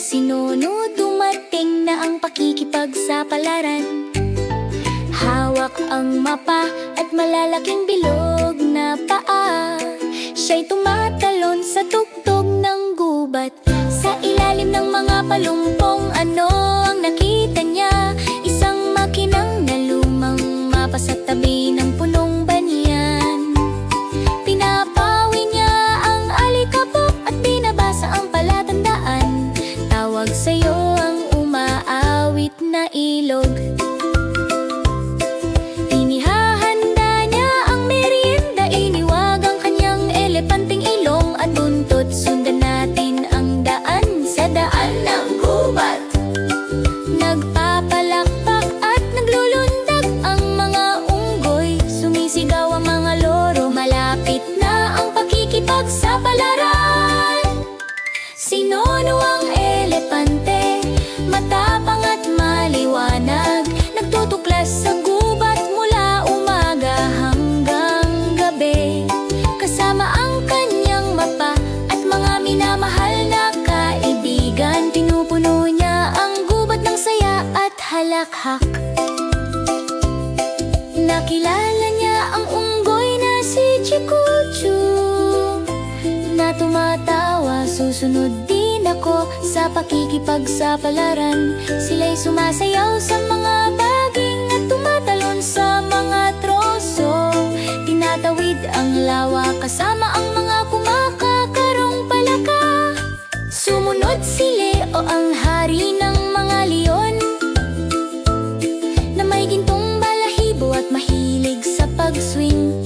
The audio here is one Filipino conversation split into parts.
sinuno, dumating na ang pakikipagsapalaran. Hawak ang mapa at malalaking bilog na paa. Siya'y tumatalon sa tugtog ng gubat. Sa ilalim ng mga palumpong, ano ang nakita niya? Isang makinang na lumang mapa sa tabi ng punong banyan. Pinapawi niya ang alikabok at binabasa ang palatandaan. Tawag sa'yo ang umaawit na ilog. Inihahanda niya ang merienda, iniwag ang kanyang elepanting ilong at buntot. Sundan natin ang daan sa daan ng gubat. Nagpapalakpak at naglulundag ang mga unggoy. Sumisigaw ang mga loro, malapit na ang pakikipagsapalaran. Sinuno ang elepante, matapang at maliwanag. Nagtutuklas sa gubat mula umaga hanggang gabi. Kasama ang kanyang mapa at mga minamahal na kaibigan. Pinupuno niya ang gubat ng saya at halakhak. Nakilala niya ang unggoy na si Chikuchu, na tumatawa. Susunod din ako sa pakikipagsapalaran. Sila'y sumasayaw sa mga baging at tumatalon sa mga troso. Tinatawid ang lawa kasama ang mga kumakakarong palaka. Sumunod si Leo, ang hari ng mga leon, na may gintong balahibo at mahilig sa pag-swing.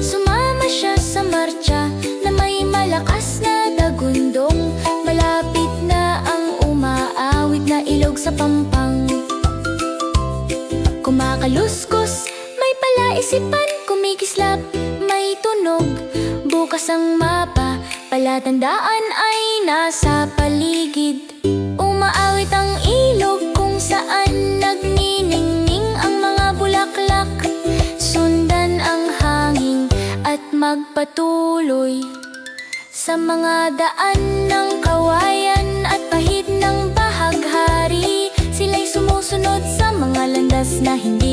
Sumama siya sa marcha na may malakas na dagundong. Malapit na ang umaawit na ilog sa pampang. Kumakaluskos, may palaisipan, kumikislap, may tunog. Bukas ang mapa, palatandaan ay nasa paligid. Umaawit ang ilog kung saan nagniningning ang mga bulaklak. Sundan ang hangin at magpatuloy sa mga daan ng kawayan at pahid ng bahaghari. Sila'y sumusunod sa mga landas na hindi